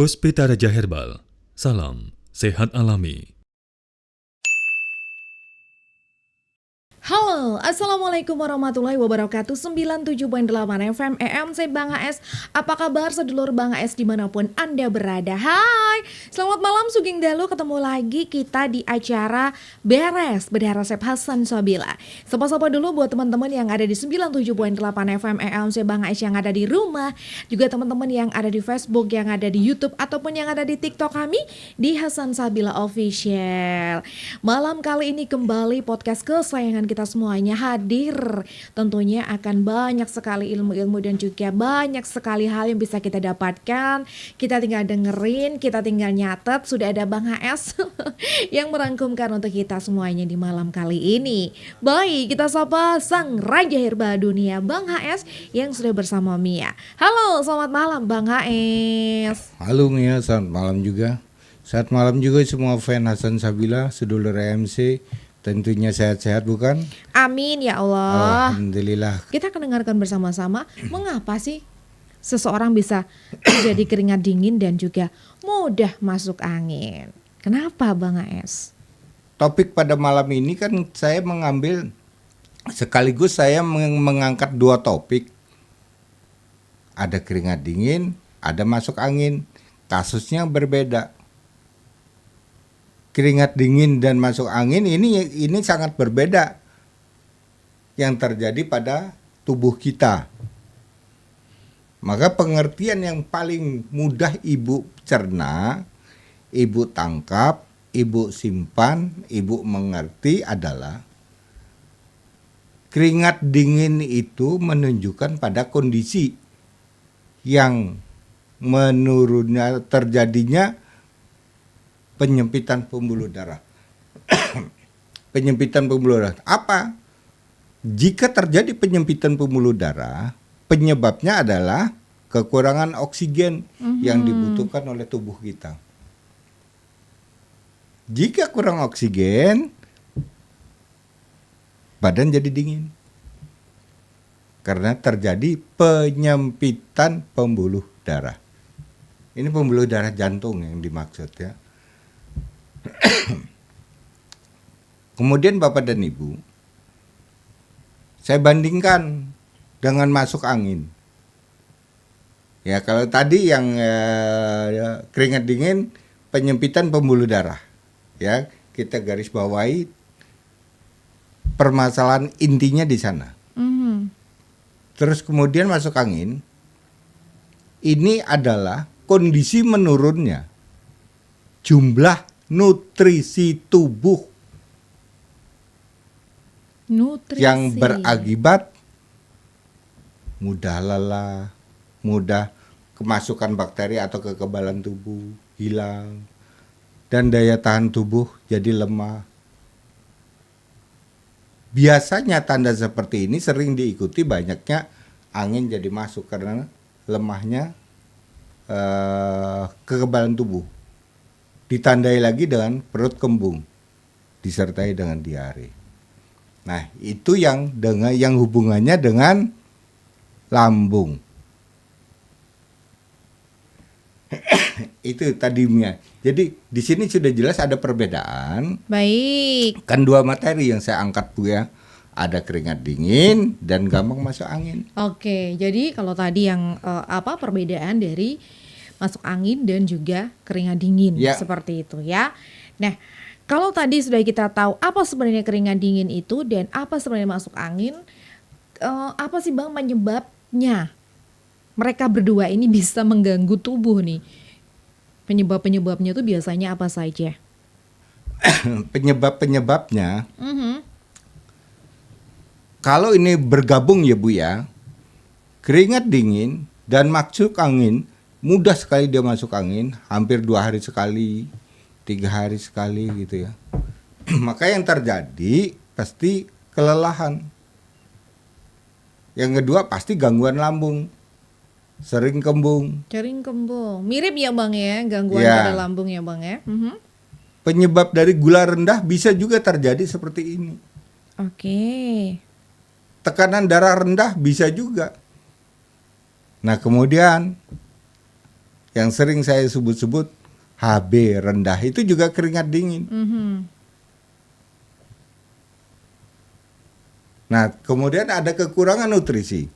Puspita Raja Herbal, salam sehat alami. Halo, Assalamualaikum warahmatullahi wabarakatuh. 97.8 FM EMC Bang AS. Apa kabar sedulur Bang AS dimanapun Anda berada? Hai, selamat malam Sugeng Dalu. Ketemu lagi kita di acara Beres Bedah Resep Hasan Sabila. Sapa-sapa dulu buat teman-teman yang ada di 97.8 FM EMC Bang AS yang ada di rumah, juga teman-teman yang ada di Facebook, yang ada di YouTube, ataupun yang ada di TikTok kami di Hasan Sabila Official. Malam kali ini kembali podcast kesayangan kita semuanya hadir. Tentunya akan banyak sekali ilmu-ilmu dan juga banyak sekali hal yang bisa kita dapatkan. Kita tinggal dengerin, kita tinggal nyatet. Sudah ada Bang HS yang merangkumkan untuk kita semuanya di malam kali ini. Baik, kita sapa sang Raja Herbal Dunia Bang HS yang sudah bersama Mia. Halo, selamat malam Bang HS. Halo Mia, selamat malam juga. Selamat malam juga semua fan Hasan Sabila, sedulur EMC. Tentunya sehat-sehat bukan? Amin ya Allah. Alhamdulillah. Kita akan dengarkan bersama-sama mengapa sih seseorang bisa terjadi keringat dingin dan juga mudah masuk angin. Kenapa Bang AS? Topik pada malam ini kan saya mengambil sekaligus saya mengangkat dua topik. Ada keringat dingin, ada masuk angin. Kasusnya berbeda. Keringat dingin dan masuk angin ini sangat berbeda yang terjadi pada tubuh kita. Maka pengertian yang paling mudah ibu cerna, ibu tangkap, ibu simpan, ibu mengerti adalah keringat dingin itu menunjukkan pada kondisi yang menurunnya terjadinya penyempitan pembuluh darah. Penyempitan pembuluh darah. Apa? Jika terjadi penyempitan pembuluh darah, penyebabnya adalah kekurangan oksigen yang dibutuhkan oleh tubuh kita. Jika kurang oksigen, badan jadi dingin. Karena terjadi penyempitan pembuluh darah. Ini pembuluh darah jantung yang dimaksud ya. Kemudian Bapak dan Ibu, saya bandingkan dengan masuk angin. Ya kalau tadi yang keringat dingin, penyempitan pembuluh darah. Ya kita garis bawahi permasalahan intinya di sana. Terus kemudian masuk angin, ini adalah kondisi menurunnya jumlah nutrisi tubuh yang berakibat mudah lelah, mudah kemasukan bakteri atau kekebalan tubuh hilang, dan daya tahan tubuh jadi lemah. Biasanya tanda seperti ini sering diikuti banyaknya angin jadi masuk karena lemahnya kekebalan tubuh. Ditandai lagi dengan perut kembung, disertai dengan diare. Nah, itu yang hubungannya dengan lambung. Itu tadinya. Jadi di sini sudah jelas ada perbedaan. Baik. Kan dua materi yang saya angkat Bu ya. Ada keringat dingin dan gampang masuk angin. Oke, jadi kalau tadi yang perbedaan dari masuk angin dan juga keringat dingin seperti itu ya. Nah, kalau tadi sudah kita tahu apa sebenarnya keringat dingin itu dan apa sebenarnya masuk angin, apa sih Bang penyebabnya? Mereka berdua ini bisa mengganggu tubuh nih. Penyebabnya itu biasanya apa saja? Penyebabnya, kalau ini bergabung ya Bu ya, keringat dingin dan masuk angin, mudah sekali dia masuk angin, hampir 2 hari sekali, 3 hari sekali gitu ya. Maka yang terjadi pasti kelelahan. Yang kedua pasti gangguan lambung, sering kembung. Mirip ya Bang ya, gangguan pada lambung ya Bang ya. Penyebab dari gula rendah bisa juga terjadi seperti ini. Oke. Tekanan darah rendah bisa juga. Nah kemudian yang sering saya sebut-sebut HB rendah, itu juga keringat dingin. Nah, kemudian ada kekurangan nutrisi.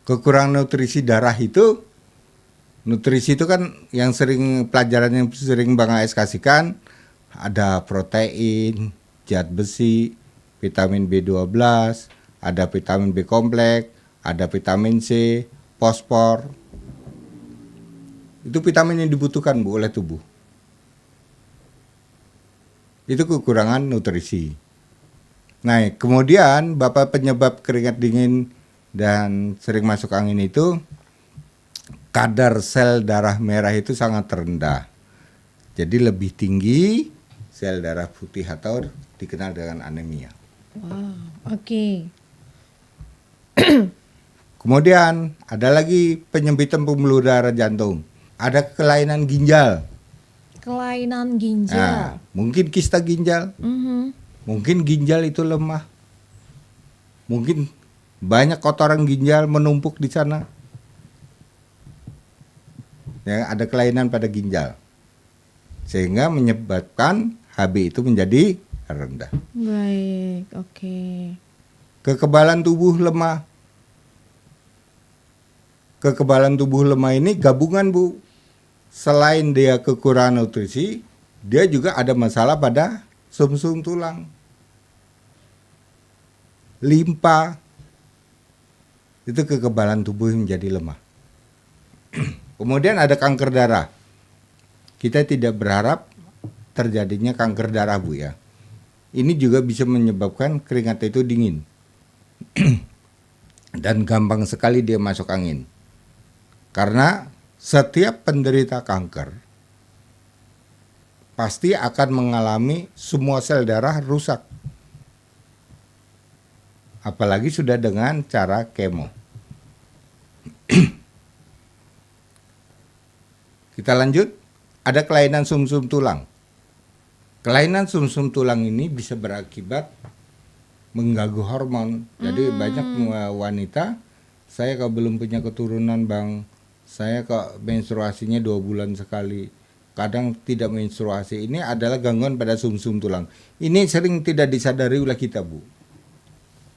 Kekurangan nutrisi darah itu, nutrisi itu kan yang sering pelajaran yang sering Bang AS kasihkan, ada protein, zat besi, vitamin B12, ada vitamin B kompleks, ada vitamin C, fosfor. Itu vitamin yang dibutuhkan Bu oleh tubuh. Itu kekurangan nutrisi. Nah, kemudian Bapak penyebab keringat dingin dan sering masuk angin itu, kadar sel darah merah itu sangat rendah. Jadi lebih tinggi sel darah putih atau dikenal dengan anemia. Wow, oke. Kemudian ada lagi penyempitan pembuluh darah jantung. Ada kelainan ginjal. Kelainan ginjal. Nah, mungkin kista ginjal. Mungkin ginjal itu lemah. Mungkin banyak kotoran ginjal menumpuk di sana. Ya, ada kelainan pada ginjal. Sehingga menyebabkan HB itu menjadi rendah. Baik, oke. Kekebalan tubuh lemah. Kekebalan tubuh lemah ini gabungan Bu. Selain dia kekurangan nutrisi, dia juga ada masalah pada sumsum tulang, limpa. Itu kekebalan tubuh yang menjadi lemah. Kemudian ada kanker darah. Kita tidak berharap terjadinya kanker darah Bu ya. Ini juga bisa menyebabkan keringat itu dingin. Dan gampang sekali dia masuk angin. Karena setiap penderita kanker pasti akan mengalami semua sel darah rusak. Apalagi sudah dengan cara kemo. Kita lanjut, ada kelainan sumsum tulang. Kelainan sumsum tulang ini bisa berakibat mengganggu hormon. Jadi banyak wanita, saya kalau belum punya keturunan Bang, saya kok menstruasinya 2 bulan sekali, kadang tidak menstruasi. Ini adalah gangguan pada sumsum tulang. Ini sering tidak disadari oleh kita Bu.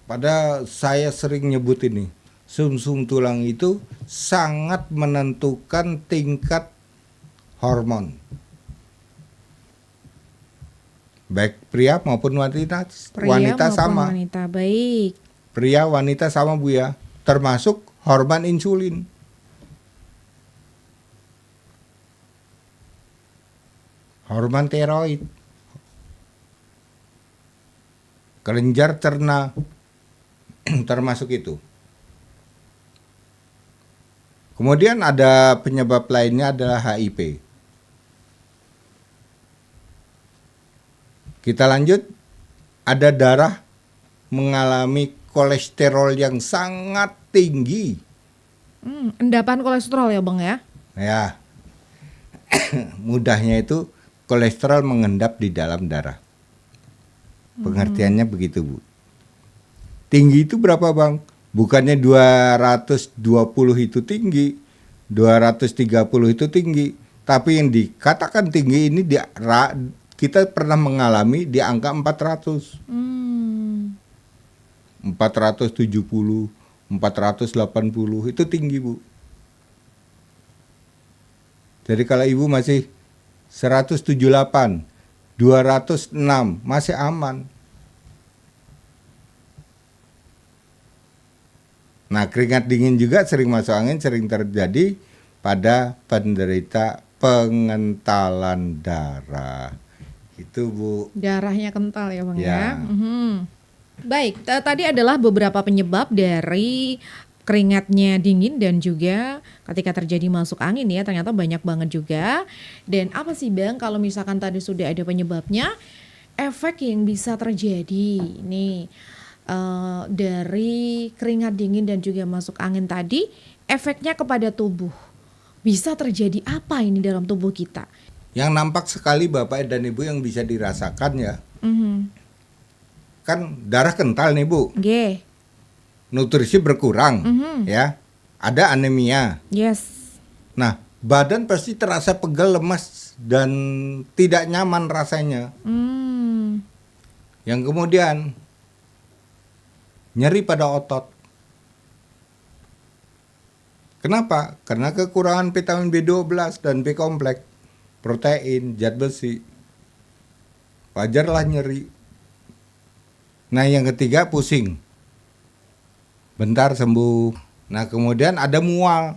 Pada saya sering nyebut ini, sumsum tulang itu sangat menentukan tingkat hormon. Baik pria maupun wanita, wanita sama. Wanita, baik. Pria wanita sama Bu ya, termasuk hormon insulin. Hormon tiroid, kelenjar cerna, termasuk itu. Kemudian ada penyebab lainnya adalah HIV. Kita lanjut, ada darah mengalami kolesterol yang sangat tinggi. Endapan kolesterol ya Bang ya? Ya, mudahnya itu kolesterol mengendap di dalam darah. Pengertiannya begitu Bu. Tinggi itu berapa Bang? Bukannya 220 itu tinggi, 230 itu tinggi. Tapi yang dikatakan tinggi ini kita pernah mengalami di angka 400. 470, 480 itu tinggi Bu. Jadi kalau Ibu masih 178, 206 masih aman. Nah, keringat dingin juga sering masuk angin, sering terjadi pada penderita pengentalan darah. Itu Bu. Darahnya kental ya Bang Ya. Baik, tadi adalah beberapa penyebab dari keringatnya dingin dan juga ketika terjadi masuk angin ya, ternyata banyak banget juga. Dan apa sih Bang kalau misalkan tadi sudah ada penyebabnya, efek yang bisa terjadi nih dari keringat dingin dan juga masuk angin tadi, efeknya kepada tubuh bisa terjadi apa ini dalam tubuh kita? Yang nampak sekali Bapak dan Ibu yang bisa dirasakan ya, kan darah kental nih Bu. Oke. Nutrisi berkurang, ya, ada anemia. Yes. Nah, badan pasti terasa pegal, lemas, dan tidak nyaman rasanya. Yang kemudian nyeri pada otot. Kenapa? Karena kekurangan vitamin B12 dan B kompleks, protein, zat besi. Wajarlah nyeri. Nah, yang ketiga pusing. Bentar sembuh. Nah, kemudian ada mual.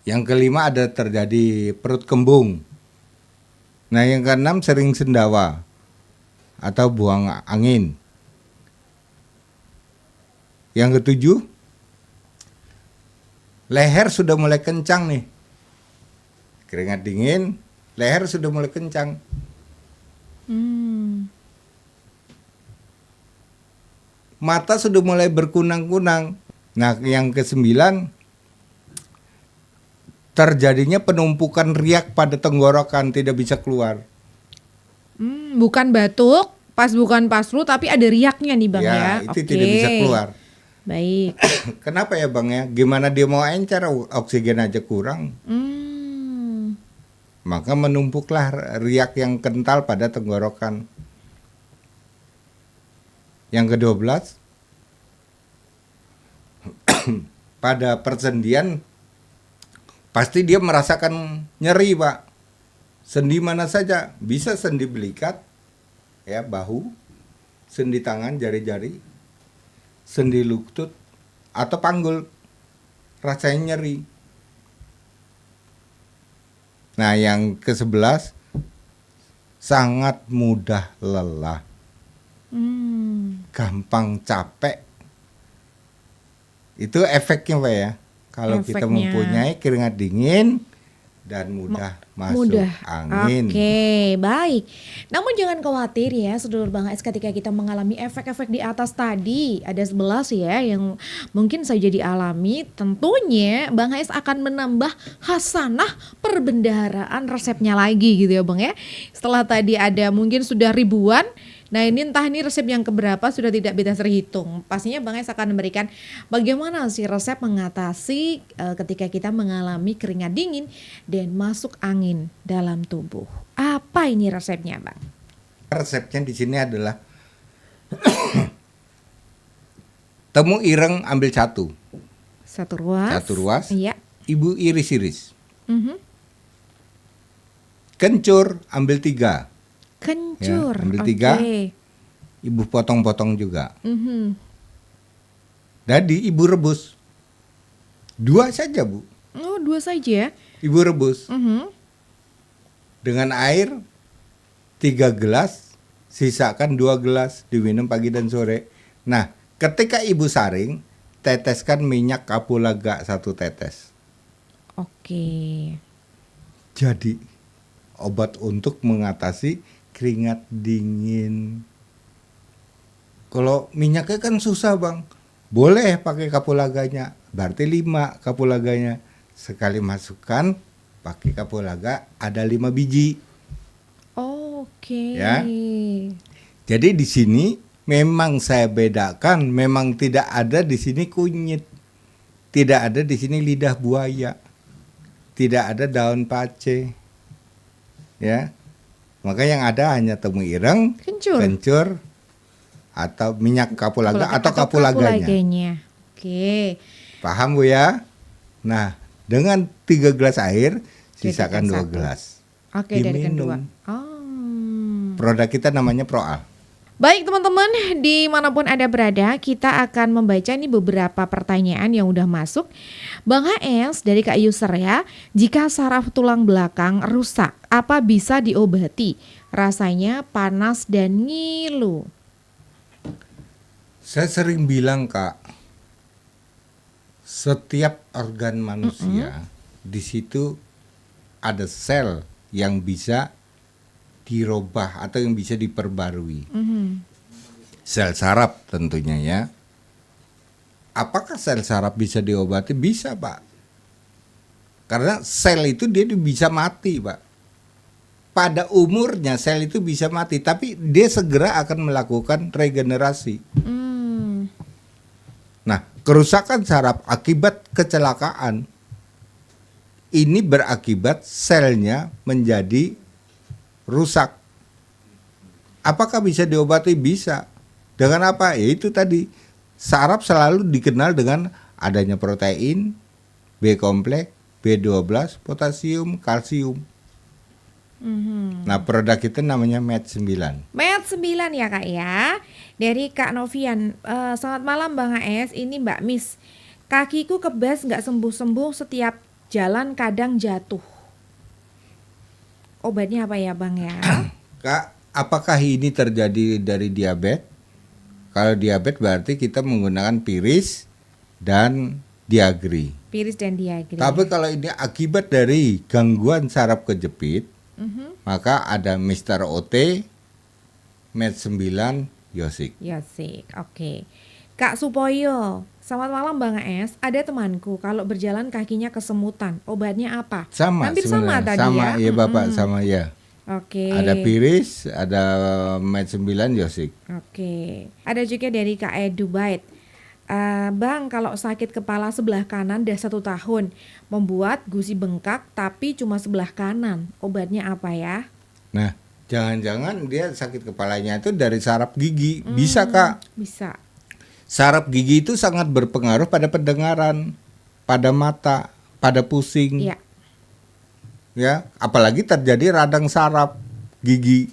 Yang kelima ada terjadi perut kembung. Nah, yang keenam sering sendawa atau buang angin. Yang ketujuh, leher sudah mulai kencang nih. Keringat dingin, leher sudah mulai kencang. Mata sudah mulai berkunang-kunang. Nah, yang kesembilan, terjadinya penumpukan riak pada tenggorokan, tidak bisa keluar. Bukan batuk, bukan flu, tapi ada riaknya nih Bang ya. Itu tidak bisa keluar. Baik. Kenapa ya Bang ya? Gimana dia mau encer, oksigen aja kurang. Maka menumpuklah riak yang kental pada tenggorokan. Yang ke-12, pada persendian pasti dia merasakan nyeri Pak. Sendi mana saja, bisa sendi belikat, ya bahu, sendi tangan, jari-jari, sendi lutut, atau panggul, rasanya nyeri. Nah, yang ke-11, sangat mudah lelah, gampang capek. Itu efeknya Pak ya. Kalau kita mempunyai keringat dingin dan mudah masuk angin. Oke, baik. Namun jangan khawatir ya, sedulur Bang AS, ketika kita mengalami efek-efek di atas tadi, ada 11 ya yang mungkin saja dialami, tentunya Bang AS akan menambah hasanah perbendaharaan resepnya lagi gitu ya Bang ya. Setelah tadi ada mungkin sudah ribuan, nah ini entah ini resep yang keberapa sudah tidak bisa terhitung. Pastinya Bang AS akan memberikan bagaimana sih resep mengatasi ketika kita mengalami keringat dingin dan masuk angin dalam tubuh. Apa ini resepnya Bang? Resepnya di sini adalah temu ireng ambil satu. Satu ruas. Iya. Ibu iris-iris. Kencur ambil 3. Kencur. Ya, ambil 3. Ibu potong-potong juga. Jadi ibu rebus 2 saja Bu. Oh 2 saja. Ibu rebus dengan air 3 gelas, sisakan 2 gelas diminum pagi dan sore. Nah, ketika ibu saring, teteskan minyak kapulaga 1 tetes. Oke. Jadi obat untuk mengatasi keringat dingin. Kalau minyaknya kan susah Bang. Boleh pakai kapulaganya, berarti 5 kapulaganya. Sekali masukkan pakai kapulaga ada 5 biji. Oke. Ya. Jadi di sini memang saya bedakan, memang tidak ada di sini kunyit. Tidak ada di sini lidah buaya. Tidak ada daun pace. Ya. Maka yang ada hanya temu ireng, kencur, atau minyak kapulaga atau kapulaganya. Oke. Paham Bu ya? Nah, dengan 3 gelas air, sisakan 2 gelas. Oke, dari kedua. Produk kita namanya Proal. Baik teman-teman, dimanapun Anda berada, kita akan membaca nih beberapa pertanyaan yang udah masuk. Bang HS dari Kak User ya, jika saraf tulang belakang rusak, apa bisa diobati? Rasanya panas dan ngilu. Saya sering bilang Kak, setiap organ manusia di situ ada sel yang bisa dirubah atau yang bisa diperbarui. Sel saraf tentunya ya. Apakah sel saraf bisa diobati? Bisa Pak. Karena sel itu dia bisa mati Pak. Pada umurnya sel itu bisa mati, tapi dia segera akan melakukan regenerasi. Nah, kerusakan saraf akibat kecelakaan ini berakibat selnya menjadi rusak. Apakah bisa diobati? Bisa. Dengan apa? Ya itu tadi. Saraf selalu dikenal dengan adanya protein, B kompleks, B12, potasium, kalsium. Nah, produk itu namanya Med9. Med9 ya Kak ya. Dari Kak Novian. Selamat malam Bang AS. Ini Mbak Miss. Kakiku kebas nggak sembuh-sembuh, setiap jalan kadang jatuh. Obatnya apa ya Bang ya? Kak, apakah ini terjadi dari diabetes? Kalau diabetes berarti kita menggunakan piris dan diagri. Piris dan diagri. Tapi kalau ini akibat dari gangguan saraf kejepit, maka ada Mr. OT, Med9, Yosik. Yosik, oke. Kak Supoyo, selamat malam Bang AS. Ada temanku kalau berjalan kakinya kesemutan. Obatnya apa? Sama Hampir sama sebenarnya. tadi Sama ya. ya Bapak, sama ya. Oke. Ada piris, ada Med9, Yosik. Oke. Ada juga dari Kak Edu Bait. Bang, kalau sakit kepala sebelah kanan udah 1 tahun, membuat gusi bengkak tapi cuma sebelah kanan. Obatnya apa ya? Nah, jangan-jangan dia sakit kepalanya itu dari saraf gigi. Bisa Kak. Bisa. Saraf gigi itu sangat berpengaruh pada pendengaran, pada mata, pada pusing. Iya. Ya, apalagi terjadi radang saraf gigi.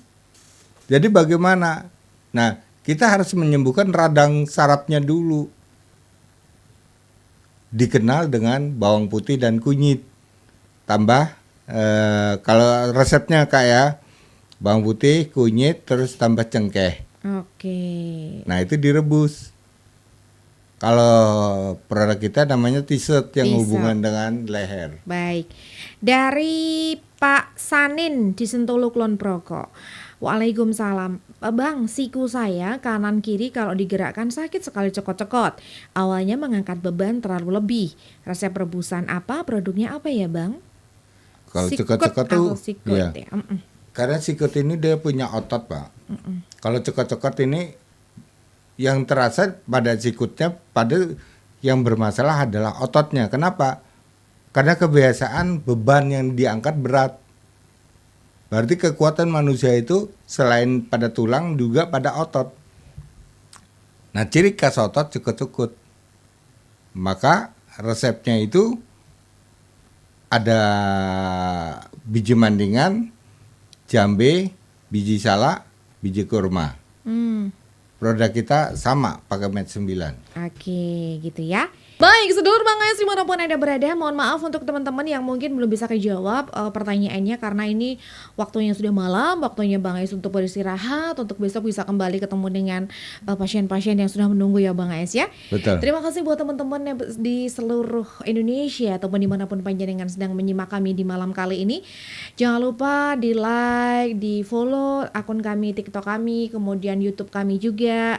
Jadi bagaimana? Nah, kita harus menyembuhkan radang sarafnya dulu. Dikenal dengan bawang putih dan kunyit. Tambah kalau resepnya Kak ya, bawang putih, kunyit, terus tambah cengkeh. Oke. Nah, itu direbus. Kalau produk kita namanya t-shirt yang T-shirt. hubungan dengan leher. Baik. Dari Pak Sanin di Sentulu Kulon Progo. Waalaikumsalam. Bang, siku saya kanan kiri kalau digerakkan sakit sekali, cekot-cekot. Awalnya mengangkat beban terlalu lebih. Resep rebusan apa? Produknya apa ya Bang? Kalau Sikut cekot-cekot tuh, atau sikut iya. ya. Karena sikut ini dia punya otot Pak. Kalau cekot-cekot ini yang terasa pada sikutnya, pada yang bermasalah adalah ototnya. Kenapa? Karena kebiasaan beban yang diangkat berat. Berarti kekuatan manusia itu selain pada tulang juga pada otot. Nah, ciri khas otot cekut-cekut. Maka resepnya itu ada biji mandingan, jambe, biji salak, biji kurma. Produk kita sama pakai Med9. Oke, gitu ya. Baik, sedulur Bang AS dimanapun Anda berada, mohon maaf untuk teman-teman yang mungkin belum bisa kejawab pertanyaannya karena ini waktunya sudah malam, waktunya Bang AS untuk beristirahat, untuk besok bisa kembali ketemu dengan pasien-pasien yang sudah menunggu ya Bang AS ya. Betul. Terima kasih buat teman-teman yang di seluruh Indonesia ataupun dimanapun panjenengan sedang menyimak kami di malam kali ini. Jangan lupa di like, di follow akun kami, TikTok kami, kemudian YouTube kami juga,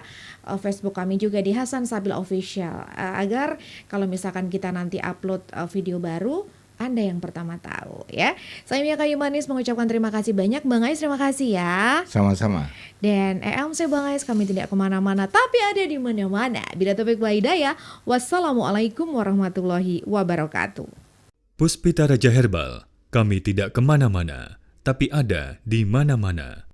Facebook kami juga di Hasan Sabil Official, agar kalau misalkan kita nanti upload video baru, Anda yang pertama tahu ya. Saya Mia Kayu Manis mengucapkan terima kasih banyak Bang Ais, terima kasih ya. Sama-sama. Dan EMC Bang Ais, kami tidak kemana-mana tapi ada di mana-mana. Bila topik wa hidayah, wassalamualaikum warahmatullahi wabarakatuh. Puspita Raja Herbal, kami tidak kemana-mana, tapi ada di mana-mana.